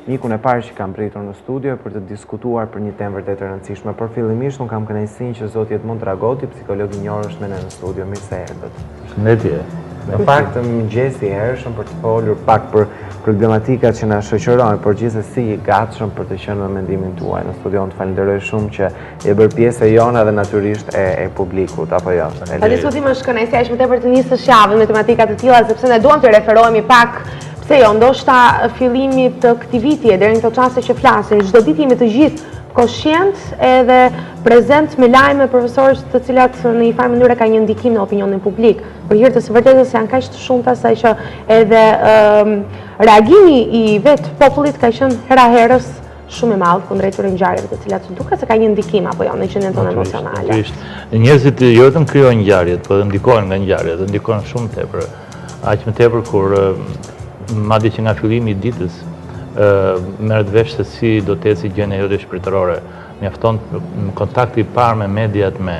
Mikun e parë që kam pritur në studio për të diskutuar për një temë vërtet e rëndësishme, por fillimisht unë kam kënaqësinë që zoti Edmund Dragoti, psikolog i njohur është me ne në studio. Mirë se erdhët. Shëndetje. Në fakt mëngjesi i hershëm për të folur pak për problematikat që na shoqërojnë, por gjithsesi i gatshëm për të qenë me mendimin tuaj në studio. Unë të falenderoj shumë që e bër pjesë e jona dhe natyrisht e publikut, apo jo? Diskutimi është kënaqësia më tepër të nisësh javën me tematika të tilla, sepse ne duam të referohemi pak. Pse jo, ndoshta fillimit të këtij viti e deri në këto çaste që flasim, çdo ditë jemi të gjithë koshient edhe prezent me lajme profesorësh të cilat në një farë mënyrë kanë një ndikim në opinionin publik. Për hir të së vërtetës janë kaq të shumta sa që edhe reagimi i vetë popullit ka qenë hera herës shumë i madh kundrejt ngjarjeve të cilat duket se ka një ndikim apo jo në qendrën tonë emocionale. Njerëzit jo vetëm krijojnë ngjarjet, por ndikojnë nga ngjarjet, ndikojnë shumë tepër. Aq më tepër kur madje që nga fillimi i ditës merret vesh se si do të ecë gjendja jote shpirtërore. Mjafton kontakti i parë me mediat, me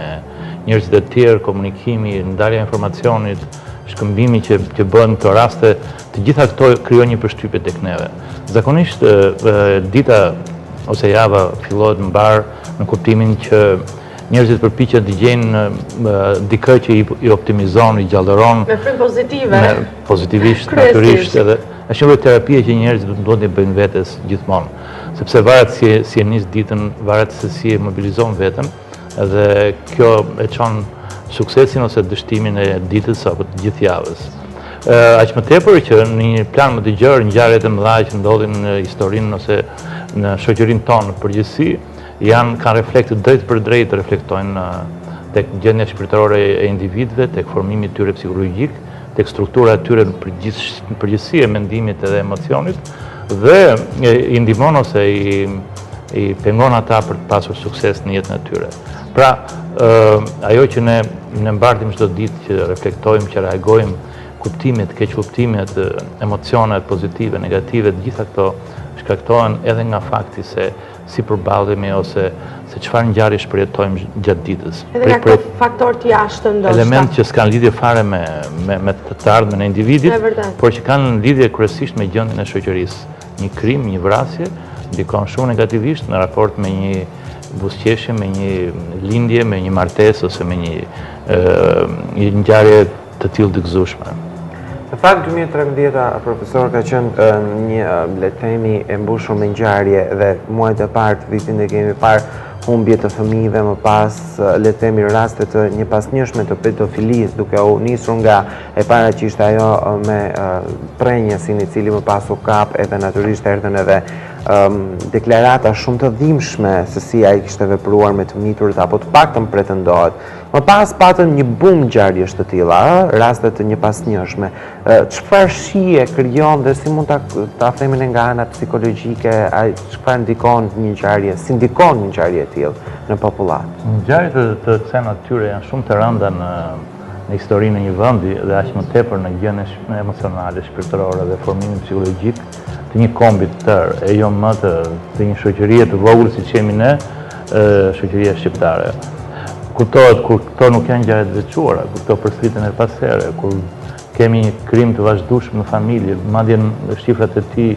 njerëzit e tjerë, komunikimi, ndarja e informacionit, shkëmbimi që bëhen në këto raste, të gjitha këto krijojnë një përshtypje tek neve. Zakonisht dita ose java fillohet mbar në kuptimin që njerëzit përpiqen të gjejnë dikë që i optimizon, i gjallëron. Me frymë pozitive. Pozitivisht, natyrisht edhe. Është një lloj terapie që njerëzit duhet të bëjnë vetes gjithmonë, sepse varet si e nis ditën, varet se si e mobilizon veten, edhe kjo e çon suksesin ose dështimin e ditës apo të gjithë javës. Aq më tepër që në një plan më të gjerë ngjarjet e mëdha që ndodhin në historinë ose në shoqërinë tonë në përgjithësi, kanë reflekte drejt për drejt reflektojnë tek gjendja shpirtërore e individëve, tek formimi i tyre psikologjik, tek struktura e tyre në përgjithësi e mendimit edhe emocionit, dhe i ndihmon ose i pengon ata për të pasur sukses në jetën e tyre. Pra, ajo që ne mbartim çdo ditë që reflektojmë, që reagojmë, kuptimet, keq kuptimet, emocionet pozitive, negative, të gjitha këto shkaktohen edhe nga fakti se si përballemi ose se çfarë ngjarje shpërjetojmë gjatë ditës. Edhe nga këto faktorë të jashtëm ndoshta. Element që s'kan lidhje fare me të ardhmen e individit, por që kanë lidhje kryesisht me gjendjen e shoqërisë. Një krim, një vrasje ndikon shumë negativisht në raport me një buzëqeshje, me një lindje, me një martesë ose me një ngjarje të tillë të gëzueshme. Në fakt 2013 profesor ka qenë një le të themi e mbushur me ngjarje dhe muajt e parë të vitit ne kemi parë humbje të fëmijëve, më pas le të themi raste të një pasnjëshme të pedofilisë, duke u nisur nga e para që ishte ajo me prenjësin i cili më pas u kap, edhe natyrisht erdhën edhe deklarata shumë të dhimbshme se si ai kishte vepruar me të miturët apo të paktën pretendohet. Më pas patën një bum ngjarjesh të tilla, raste të një pasnjëshme. Çfarë shije krijon dhe si mund ta themi ne nga ana psikologjike, çfarë ndikon një ngjarje, si ndikon një ngjarje e tillë në popullat? Ngjarjet të kësaj natyre janë shumë të rënda në historinë e një vendi dhe aq më tepër në gjendjen emocionale, shpirtërore dhe formimin psikologjik të një kombi të tërë, e jo më të një shoqërie të vogël siç jemi ne, shoqëria shqiptare. Kuptohet kur këto nuk janë ngjarje të veçuara, kur këto përsëriten her pas here, kur kemi një krim të vazhdueshëm në familje, madje shifrat e tij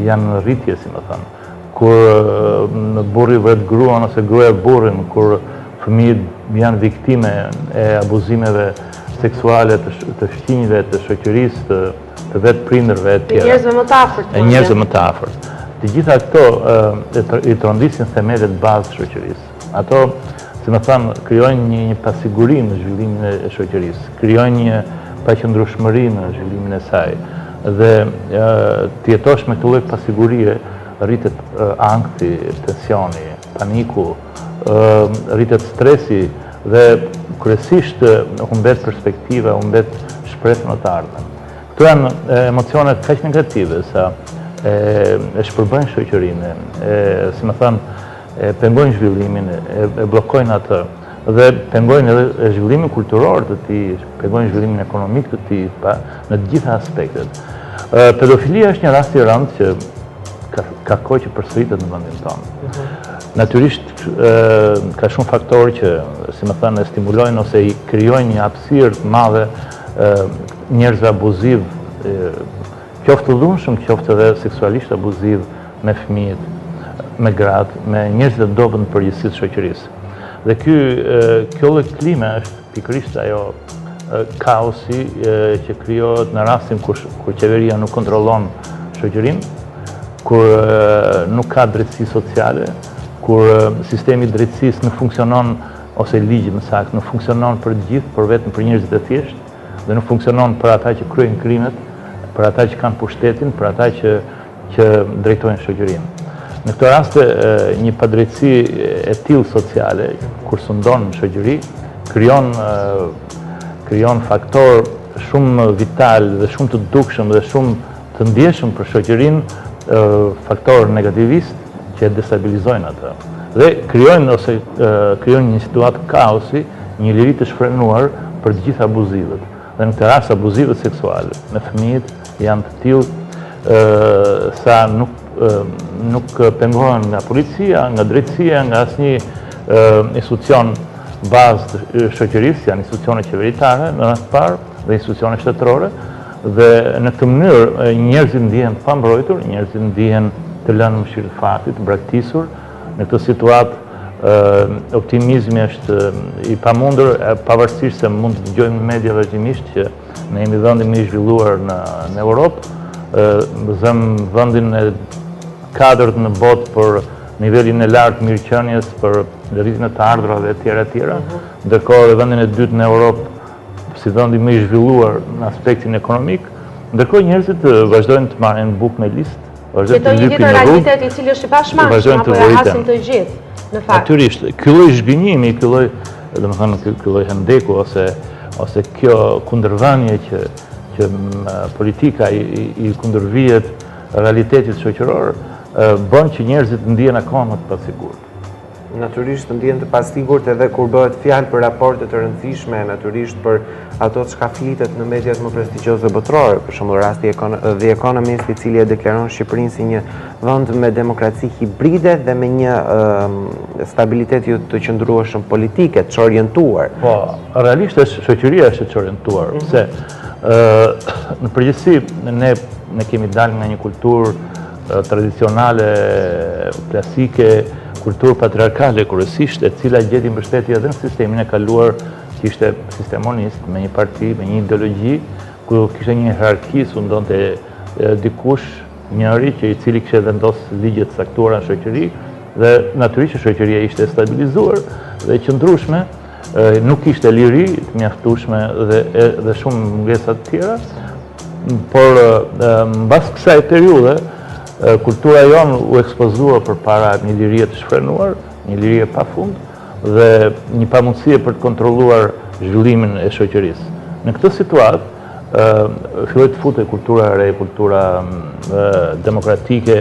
janë në rritje, si më thënë. Kur burri vret gruan ose gruaja burrin, kur fëmijët janë viktime e abuzimeve seksuale të fëmijëve, të shoqërisë, të vetë prindërve e tjera. Njerëzve më të afërt. Të gjitha këto i trondisin themelet bazë shoqërisë. Ato, si më thënë, krijojnë një pasiguri në zhvillimin e shoqërisë, krijojnë një paqëndrueshmëri në zhvillimin e saj. Dhe të jetosh me këtë lloj pasigurie, rritet ankthi, tensioni, paniku, rritet stresi dhe kryesisht humbet perspektiva, humbet shpresa në të ardhmen. Këto janë emocionet kaq negative sa e shpërbëjnë shoqërinë, si më thënë, e pengojnë zhvillimin, e bllokojnë atë dhe pengojnë edhe zhvillimin kulturor të tij, pengojnë zhvillimin ekonomik të tij në të gjitha aspektet. Pedofilia është një rast i rëndë që ka kohë që përsëritet në vendin tonë. Natyrisht ka shumë faktorë që, si më thënë, stimulojnë ose i krijojnë një hapësirë të madhe njerëzve abuziv, qoftë dhunshëm, qoftë edhe seksualisht abuziv, me fëmijët, me gratë, me njerëzit e dobët në përgjithësi të shoqërisë. Dhe kjo lloj klime është pikërisht ajo kaosi që krijohet në rastin kur qeveria nuk kontrollon shoqërinë, kur nuk ka drejtësi sociale, kur sistemi i drejtësisë nuk funksionon ose ligji më saktë nuk funksionon për të gjithë, por vetëm për njerëzit e thjeshtë, dhe nuk funksionon për ata që kryejnë krimet, për ata që kanë pushtetin, për ata që drejtojnë shoqërinë. Në këtë raste, një padrejtësi e tillë sociale, kur sundon në shoqëri, krijon faktor shumë vital dhe shumë të dukshëm dhe shumë të ndjeshëm për shoqërinë, faktor negativist që e destabilizojnë atë. Dhe krijojnë një situatë kaosi, një liri të shfrenuar për të gjithë abuzivët. Dhe në këtë rast abuzivët seksuale me fëmijët janë të tillë sa nuk pengohen nga policia, nga drejtësia, nga asnjë institucion bazë të shoqërisë, janë institucione qeveritare në rast parë dhe institucione shtetërore, dhe në këtë mënyrë njerëzit ndihen pa mbrojtur, njerëzit ndihen të lënë në mëshirë të fatit, të braktisur. Në këtë situatë optimizmi është i pamundur, pavarësisht se mund të dëgjojmë në media vazhdimisht që ne jemi vendi më i zhvilluar në Europë, zëm vendin e 4 në botë për nivelin e lartë mirëqenies, për rritjen e të ardhrave etj. Ndërkohë dhe vendin e 2 në Europë si vendi më i zhvilluar në aspektin ekonomik, ndërkohë njerëzit vazhdojnë të marrin bukë me listë, vazhdojnë të lypin në rrugë, realitet i cili është i pashmangshëm apo e hasin të gjithë. Natyrisht, ky lloj zhgënjimi, ky lloj hendeku ose kjo kundërvënie që politika i kundërvihet realitetit shoqëror, bën që njerëzit ndihen akoma më të pasigurt. Natyrisht ndihen të pasigurt edhe kur bëhet fjalë për raporte të rëndësishme, natyrisht për ato çka flitet në mediat më prestigjioze botërore, për shembull rasti The Economist, i cili e deklaron Shqipërinë si një vend me demokraci hibride dhe me një stabilitet jo të qëndrueshëm politike, të orientuar. Po, realisht shoqëria është e orientuar, pse në përgjithësi ne kemi dalë nga një kulturë tradicionale, klasike, kulturë patriarkale kryesisht, e cila gjeti mbështetje edhe në sistemin e kaluar që ishte sistemonist, me një parti, me një ideologji, ku kishte një hierarki, sundonte dikush njëri që i cili kishte vendosur ligjet e caktuara në shoqëri, dhe natyrisht që shoqëria ishte stabilizuar dhe e qëndrueshme, nuk kishte liri të mjaftueshme dhe shumë mungesa të tjera, por mbas kësaj periudhe kultura jonë u ekspozua përpara një lirie të shfrenuar, një lirie pafund dhe një pamundësie për të kontrolluar zhvillimin e shoqërisë. Në këtë situatë filloi të futej kultura e re, kultura demokratike,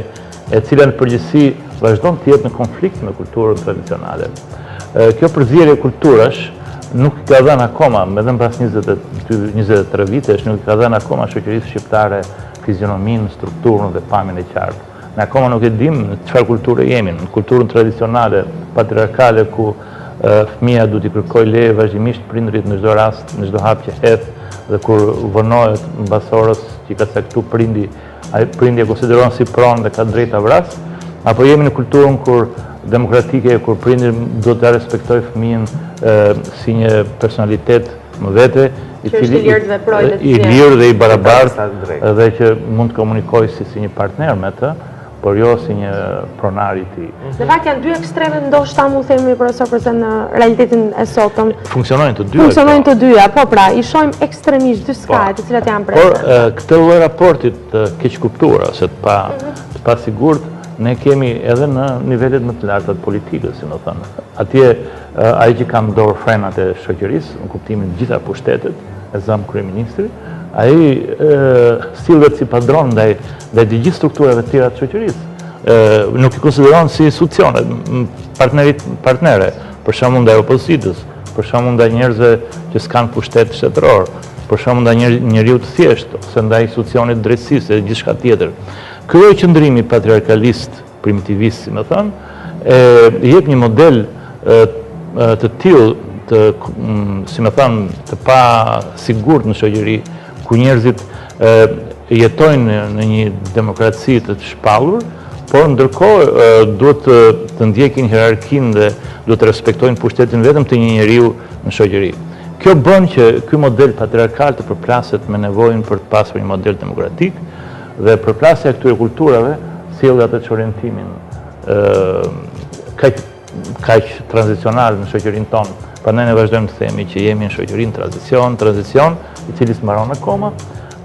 e cila në përgjithësi vazhdon të jetë në konflikt me kulturën tradicionale. Kjo përzierje kulturash nuk ka dhënë akoma, edhe pas 23 vitesh, nuk ka dhënë akoma shoqërisë shqiptare fizionominë, strukturën dhe pamjen e qartë. Ne akoma nuk e dim në çfarë kulture jemi, në kulturën tradicionale, patriarkale, ku fëmia duhet i kërkojë leje vazhdimisht prindrit në çdo rast, në çdo hap që hedh, dhe kur vonohet mbas orës që ka caktuar prindi e konsideron si pronë dhe ka drejt ta vras, apo jemi në kulturën kur demokratike, kur prindi duhet ta respektojë fëmijën si një personalitet më vete, i lirë dhe i barabartë, dhe që mund të komunikojë si një partner me të, por jo si një pronar i tij. Në fakt janë dy ekstreme, ndoshta mund themi profesor, përse në realitetin e sotëm funksionojnë të dyja. Funksionojnë të dyja, po pra, i shohim ekstremisht dy skaje të cilat janë presente. Por këtë lloj raportit të keq kuptuar ose të pasigurt ne kemi edhe në nivelet më të larta të politikës, si më thënë. Atje ai që ka në dorë frenat e shoqërisë, në kuptimin të gjitha pushtetet, e zëm kryeministri, ai sillet si padron ndaj të gjithë strukturave të tjera të shoqërisë. Nuk i konsideron si institucione, partnere, për shembull ndaj opozitës, për shembull ndaj njerëzve që s'kan pushtet shtetëror, për shembull ndaj njeriu të thjeshtë, ose ndaj institucionit të drejtësisë e gjithçka tjetër. Ky lloj qëndrimi patriarkalist, primitivist, si më thënë, jep një model të tillë si më thënë, të pa sigurt në shoqëri, ku njerëzit jetojnë në një demokraci të shpallur Por ndërkohë duhet të ndjekin hierarkinë dhe duhet të respektojnë pushtetin vetëm të një njeriu në shoqëri. Kjo bën që ky model patriarkal të përplaset me nevojën për të pasur një model demokratik dhe përplasja e këtyre kulturave sjell atë çorientimin kaq tranzicional në shoqërinë tonë. Prandaj ne vazhdojmë të themi që jemi në shoqërinë tranzicion, i cili smaron akoma,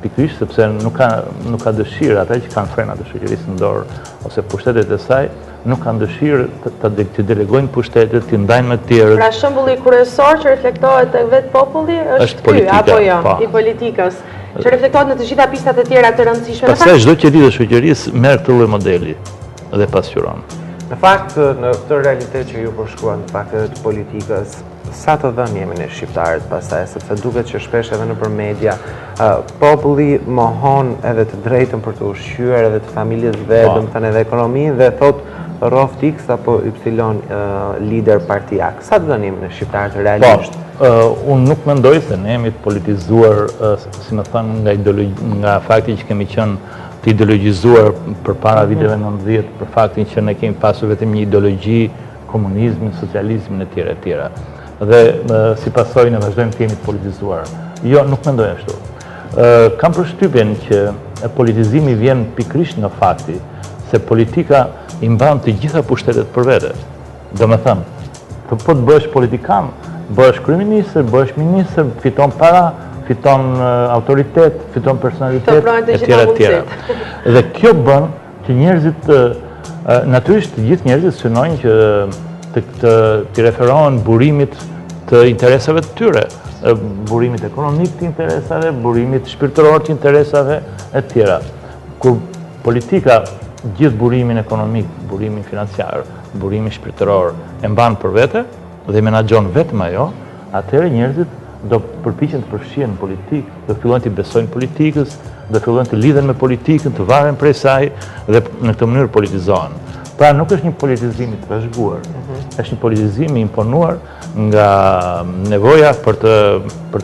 pikërisht sepse nuk ka dëshirë ata që kanë frenat e shoqërisë në dorë ose pushtetet e saj, nuk kanë dëshirë të delegojnë pushtetet, të ndajnë me të tjerët. Pra shembulli kryesor që reflektohet tek vetë populli është ky apo jo, i politikës, që reflektohet në të gjitha pistat e tjera të rëndësishme. Pastaj çdo qeveria e shoqërisë merr këtë lloj modeli dhe pasqyron. Në fakt, në këtë realitet që ju përshkruan në fakt edhe të politikës, sa të dhënë jemi ne shqiptarët pastaj, sepse duket që shpesh edhe nëpër media populli mohon edhe të drejtën për të ushqyer edhe të familjes vet, domethënë edhe ekonominë dhe thot rroft X apo Y lider partijak. Sa të dhënë jemi ne shqiptarët realisht? Unë nuk mendoj se ne jemi të politizuar, si më thënë, nga fakti që kemi qenë të ideologjizuar përpara viteve 90, për faktin që ne kemi pasur vetëm një ideologji, komunizmin, socializmin e tjera. Dhe si pasojë ne vazhdojmë të jemi të politizuar. Jo, nuk mendoj ashtu. Kam përshtypjen që politizimi vjen pikërisht nga fakti se politika i mban të gjitha pushtetet për vete. Domethënë, po të bëhesh politikan, bëhesh kryeminist, bëhesh ministër, fiton para, fiton autoritet, fiton personalitet e tjera. Dhe kjo bën që njerëzit, natyrisht të gjithë njerëzit synojnë që të referohen burimit të interesave të tyre, burimit ekonomik të interesave, burimit shpirtëror të interesave e tjera. Kur politika gjithë burimin ekonomik, burimin financiar, burimin shpirtëror e mban për vete dhe menaxhon vetëm ajo, atëherë njerëzit do përpiqen të përfshihen në politikë, do fillojnë të besojnë politikës, do fillojnë të lidhen me politikën, të varen prej saj dhe në këtë mënyrë politizohen. Pra nuk është një politizim i trashëguar, është një politizim i imponuar nga nevoja për të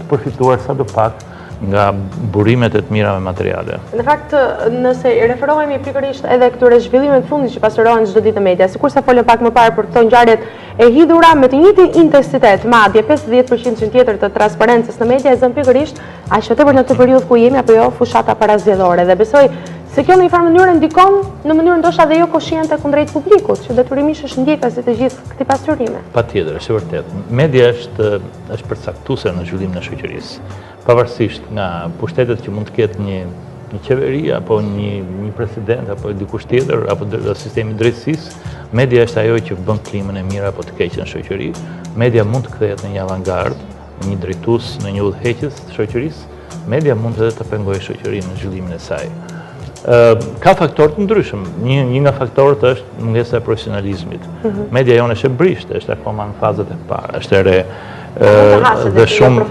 përfituar sadopak nga burimet e të mirave materiale. Në fakt, nëse i referohemi pikërisht edhe këtyre zhvillimeve të fundit që pasurohen çdo ditë në media, sikurse folëm pak më parë për këto ngjarjet e hidhura me të njëjtin intensitet, madje 50% tjetër të transparencës në media e zën pikërisht aq tepër në këtë periudhë ku jemi apo jo fushata parazgjedhore dhe besoj se kjo në një farë mënyrë ndikon në mënyrë ndoshta dhe jo koshiente kundrejt publikut, që detyrimisht është ndjekës të gjithë këtij pasqyrime. Patjetër, është vërtet. Media është përcaktuese në zhvillimin e shoqërisë. Pavarësisht nga pushtetet që mund të ketë një qeveri, apo një president, apo dikush tjetër, apo sistemi drejtësisë, media është ajo që bën klimën e mirë apo të keqe në shoqëri. Media mund të kthehet në një avangard, në një drejtues, në një udhëheqës të shoqërisë. Media mund edhe të pengojë shoqërinë në zhvillimin e saj. Ka faktorë të ndryshëm. Një nga faktorët është mungesa e profesionalizmit. Media jonë është e brisht, është akoma në fazat e para, është e re. Dhe shumë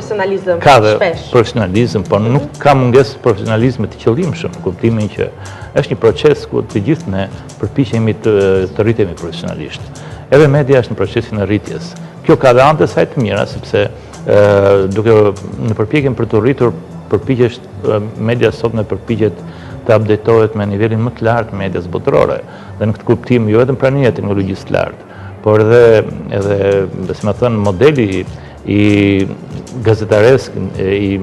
ka dhe profesionalizëm, por nuk ka mungesë profesionalizmit të qëllimshëm, në kuptimin që është një proces ku të gjithë ne përpiqemi të rritemi profesionalisht. Edhe media është në procesin e rritjes. Kjo ka dhe anë të saj të mira, sepse duke në përpjekjen për të rritur, media sot në përpiqet të updatohet me nivelin më të lartë të medias botërore, dhe në këtë kuptim jo vetëm prania e teknologjisë të lartë, por edhe, si më thënë, modeli i gazetaresk, i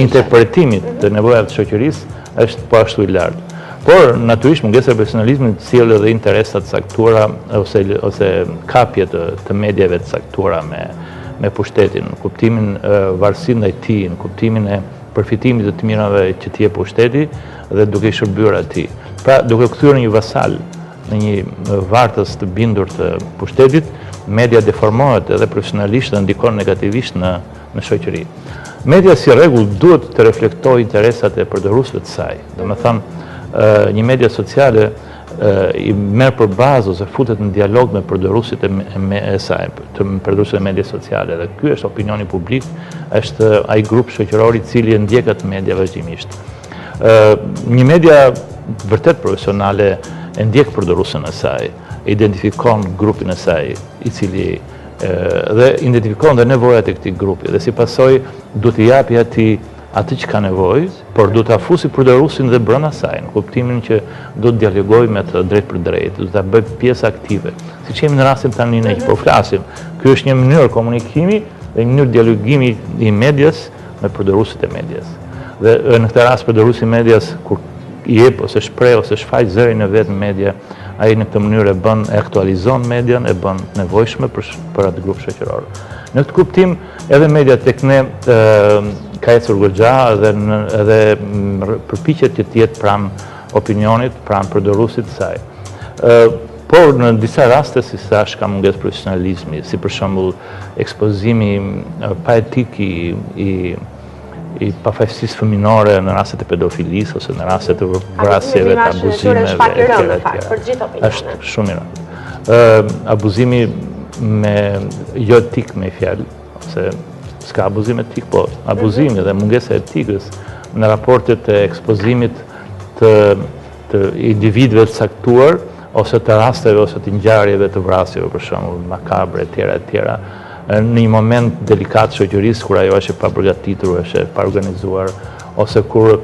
interpretimit të nevojave të shoqërisë është po ashtu i lartë. Por, natyrisht, mungesa e profesionalizmit sjell edhe interesa të caktuara ose kapje të mediave të caktuara me pushtetin, në kuptimin varësi ndaj tij, në kuptimin e përfitimit të mirave që t'i jep pushteti dhe duke i shërbyer atij. Pra, duke kthyer një vasal në një vartës të bindur të pushtetit, media deformohet edhe profesionalisht dhe ndikon negativisht në shoqëri. Media si rregull duhet të reflektojë interesat e përdoruesve të saj. Domethënë, një media sociale i merr për bazë ose futet në dialog me përdoruesit e saj, të përdoruesit e media sociale. Dhe ky është opinioni publik, është ai grup shoqëror i cili e ndjek atë media vazhdimisht. Një media vërtet profesionale e ndjek përdoruesin e saj, identifikon grupin e saj, i cili dhe identifikon dhe nevojat e këtij grupi dhe si pasojë duhet t'i japi atij atë që ka nevojë, por do ta fusi përdoruesin dhe brenda saj, në kuptimin që do të dialogojë me të drejt për drejt, do ta bëj pjesë aktive. Siç jemi në rastin tani ne që po flasim. Ky është një mënyrë komunikimi dhe një mënyrë dialogimi i medias me përdoruesit e medias. Dhe në këtë rast përdoruesi i medias kur i jep ose shpreh ose shfaq zërin e vet në media, ai në këtë mënyrë e aktualizon median, e bën nevojshme për atë grup shoqëror. Në këtë kuptim, edhe media tek ne ka ecur goxha edhe përpiqet që të jetë pranë opinionit, pranë përdoruesit të saj. Por në disa raste, si thash, ka mungesë profesionalizmi, si për shembull ekspozimi pa etik i pafajësisë fëminore në rastet e pedofilisë ose në rastet e vrasjeve, të abuzimeve etj. Është shumë i rëndë. Abuzimi me jo etik me fjalë, ose s'ka abuzim etik, po abuzimi dhe mungesa e etikës në raportet e ekspozimit të individëve të caktuar ose të rasteve ose të ngjarjeve të vrasjeve, për shembull, makabre etj. Në një moment delikat shoqërisë kur ajo është e paprgatitur, është e paorganizuar, ose kur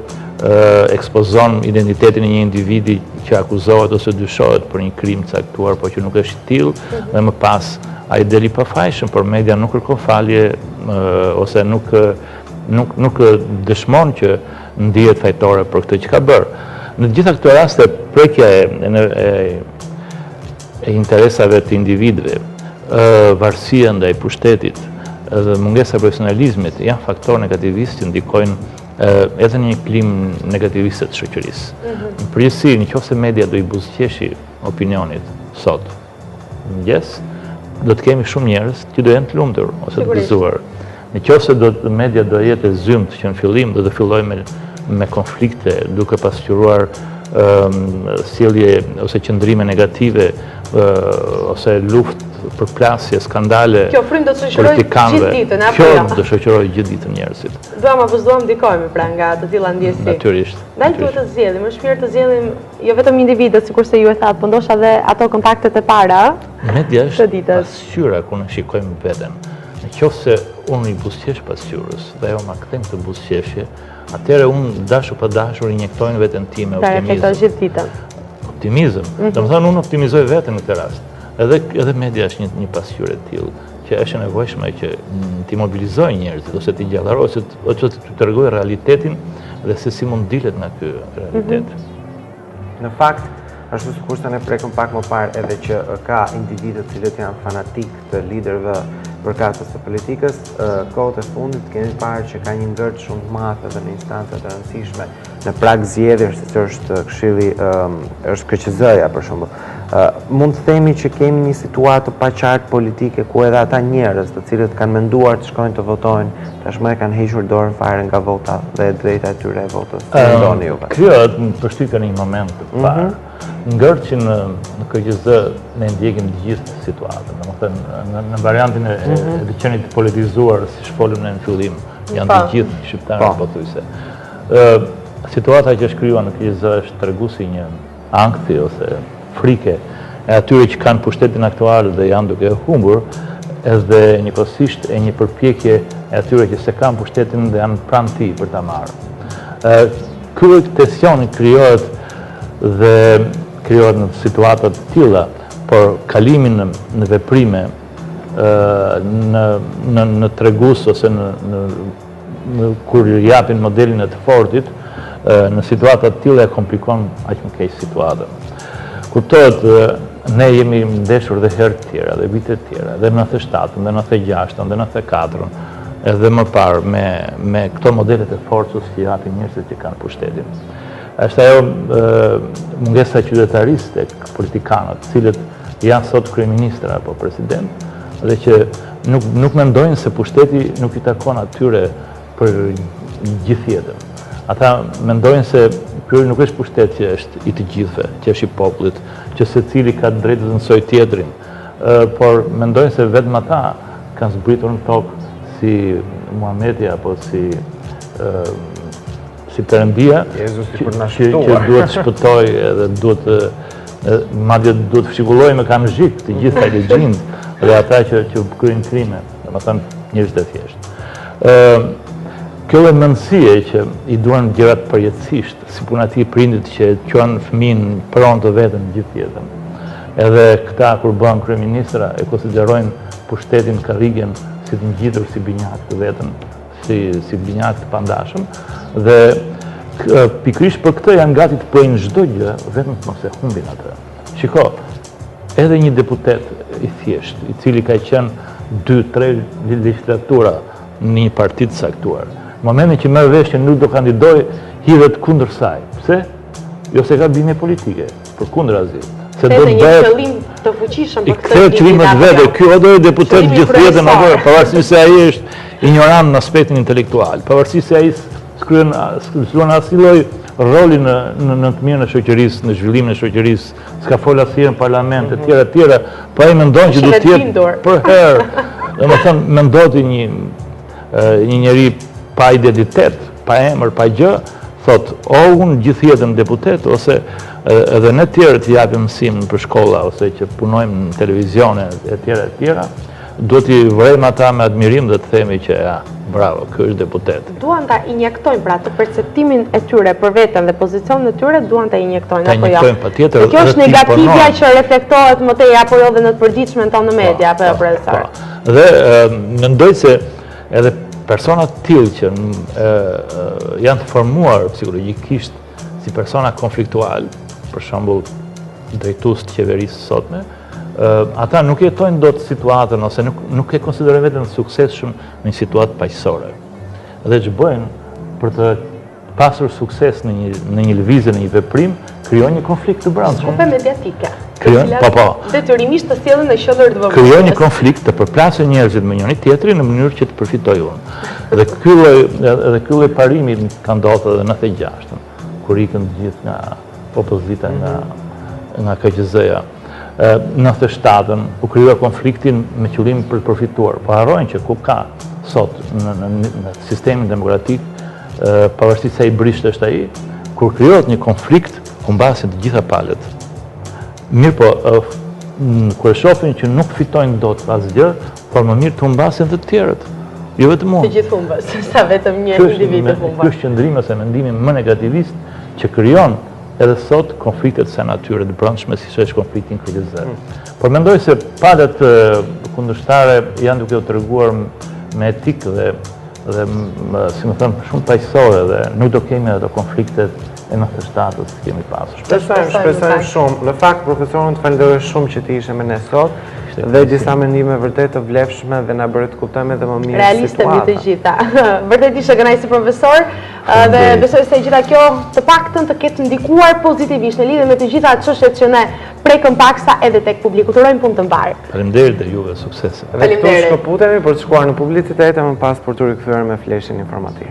ekspozon identitetin e një individi që akuzohet ose dyshohet për një krim caktuar, por që nuk është i tillë, dhe më pas ai del i pafajshëm, por media nuk kërkon falje ose nuk dëshmon që ndihet fajtore për këtë që ka bërë. Në gjitha këto raste, prekja e interesave të individëve, varësia ndaj pushtetit dhe mungesa e profesionalizmit janë faktor negativistë që ndikojnë edhe në një klim negativiste të shoqërisë. Në përgjithësi, nëse media do i buzëqeshi opinionit sot, mëngjes, do të kemi shumë njerëz që do jenë të lumtur ose të gëzuar. Nëse media do jetë e zymt që në fillim do të fillojë me konflikte, duke pasqyruar sjellje ose qëndrime negative ose luftë, përplasje, skandale politikanëve. Kjo do të shoqërojë gjithë ditën njerëzit. Duam apo s'duam ndikojmë pra nga të tilla ndjesi. Natyrisht. Ndaj duhet të zgjedhim, është mirë të zgjedhim jo vetëm individët, sikurse ju e thatë, por ndoshta edhe ato kontaktet e para. Media është pasqyra kur ne shikojmë veten. Nëse unë i buzëqesh pasqyrës dhe ajo ma kthen këtë buzëqeshje, atëherë unë dashur pa dashur injektojnë veten time optimizëm. Optimizëm. Domethënë unë optimizoj veten në këtë rast. Edhe media është një pasqyrë e tillë që është e nevojshme që t'i mobilizojë njerëzit ose t'i gjallarojë ose t'i tregojë realitetin dhe se si mund dilet nga ky realitet. Në fakt, ashtu sikur se ne prekëm pak më parë edhe që ka individë të cilët janë fanatik të liderëve përkatës të politikës, kohët e fundit kemi parë që ka një ngërç shumë të madh edhe në instanca të rëndësishme në prag zgjedhjesh, siç është Këshilli, është KQZ-ja për shembull. Mund të themi që kemi një situatë pa qartë politike ku edhe ata njerëz të cilët kanë menduar të shkojnë të votojnë, tashmë e kanë hequr dorën fare nga vota dhe drejta e tyre e votës. Mendoni juve? Kjo më përshtypën në një moment të parë. Ngërçin në KQZ ne ndjekim të gjithë situatën. Domethënë në variantin e të qenit politizuar, siç folëm në fillim, janë të gjithë shqiptarët pothuajse. Situata që është krijuar në KQZ është treguesi një ankthi ose frike e atyre që kanë pushtetin aktual dhe janë duke humbur, edhe njëkohësisht e një përpjekje e atyre që se kanë pushtetin dhe janë pranë tij për ta marrë. Ky tension krijohet në situata të tilla, por kalimin në veprime në tregus ose kur japin modelin e të fortit, në situata të tilla e komplikon aq më keq situatën. Kuptohet, ne jemi ndeshur dhe herë të tjera, dhe vite të tjera, dhe 97-ën, dhe 96-ën, dhe 94-ën, edhe më parë me këto modelet e forcës që japin njerëzit që kanë pushtetin. Është ajo mungesa qytetarisë tek politikanët, cilët janë sot kryeministra apo president, dhe që nuk mendojnë se pushteti nuk i takon atyre për gjithë jetën. Ata mendojnë se ky nuk është pushtet që është i të gjithëve, që është i popullit, që secili ka drejtë të mësojë tjetrin, por mendojnë se vetëm ata kanë zbritur në tokë si Muhameti apo si Perëndia, që duhet të shpëtojë edhe madje duhet të fshikullojë me kamzhik të gjitha legjindë dhe ata që kryejnë krime, domethënë njerëz të thjeshtë. Kjo e mendësie që i duan gjërat përjetësisht, si puna ti prindit që quan fëmin pronë të vetën gjithë jetën. Edhe këta kur bën kryeministra e konsiderojnë pushtetin karrigën si të ngjitur si binjak të vetën, si binjak të pandashëm, dhe pikërisht për këtë janë gati të bëjnë çdo gjë, vetëm të mos e humbin atë. Shiko, edhe një deputet i thjesht, i cili ka qenë 2-3 legislatura në një parti të saktuar, në momentin që merr vesh që nuk do kandidoj, hidhet kundër saj. Pse? Jo se ka bindje politike, përkundrazi. Se do të një qëllim të fuqishëm për këtë qëllimet vetë, ky do deputet gjithë jetën apo, pavarësisht se ai është ignorant në aspektin intelektual, pavarësisht se ai s'kryen asnjë lloj roli në të mirën e shoqërisë, në zhvillimin e shoqërisë, s'ka fol asnjëherë në parlament, etj, po ai mendon që do të jetë për herë. Domethënë mendoti një njeri pa identitet, pa emër, pa gjë, thot, o unë gjithë jetën deputet, ose edhe ne tjerë të japim mësim për shkolla, ose që punojmë në televizione, etj, do t'i vrejmë ata me admirim dhe të themi që ja, bravo, ky është deputet. Duan ta injektojnë pra të perceptimin e tyre për veten dhe pozicionin e tyre, duan ta injektojnë apo jo? Ta injektojnë patjetër. Kjo është negativja që reflektohet më tej apo jo dhe në të përditshmën tonë në media, apo jo profesor? Dhe mendoj se edhe personat tillë që janë të formuar psikologjikisht si persona konfliktual, për shembull drejtues të qeverisë sotme, ata nuk jetojnë dot situatën ose nuk e konsiderojnë veten suksesshëm në një situatë paqësore. Dhe që bëjnë për të pasur sukses në një lëvizje, në një veprim, krijojnë një konflikt të brendshëm. Skupe mediatike. Po. Detyrimisht të sjellin në qendër të vëmendjes. Krijojnë një konflikt të përplasën njerëzit me njëri tjetrin në mënyrë që të përfitojë unë. Dhe ky lloj parimi ka ndodhur edhe në 96-ën, kur ikën të gjithë nga opozita, nga KQZ-ja. Në 97-ën u krijua konfliktin me qëllim për të përfituar, po harrojnë që ku ka sot në sistemin demokratik, pavarësisht se ai brisht është ai, kur krijohet një konflikt, humbasin të gjitha palët. Mirë po, kur e shohin që nuk fitojnë dot asgjë, por më mirë të humbasin të tjerët. Jo vetëm unë. Të gjithë humbas, sa vetëm një individ të humbas. Ky është qëndrimi ose mendimi më negativist që krijon edhe sot konfliktet se natyre të brendshme, si që është konfliktin KQZ. Por mendoj se palët kundërshtare janë duke u treguar me etikë dhe si më thënë, shumë paqësore dhe nuk do kemi ato konfliktet e 97-ës që kemi pasur. Shpresojmë shumë. Në fakt, profesorun të falenderoj shumë që ti ishe me ne sot dhe disa mendime vërtet të vlefshme dhe na bëri të kuptojmë edhe më mirë situatën. Realiste mbi të gjitha. Vërtet ishe kënaqësi profesor dhe besoj se gjitha kjo të paktën të ketë ndikuar pozitivisht në lidhje me të gjitha çështjet që ne prekëm paksa edhe tek publiku. Urojmë punë të mbarë. Faleminderit dhe juve suksese. Dhe këtu shkëputemi për të shkuar në publicitet e më pas për të rikthyer me fleshin informativ.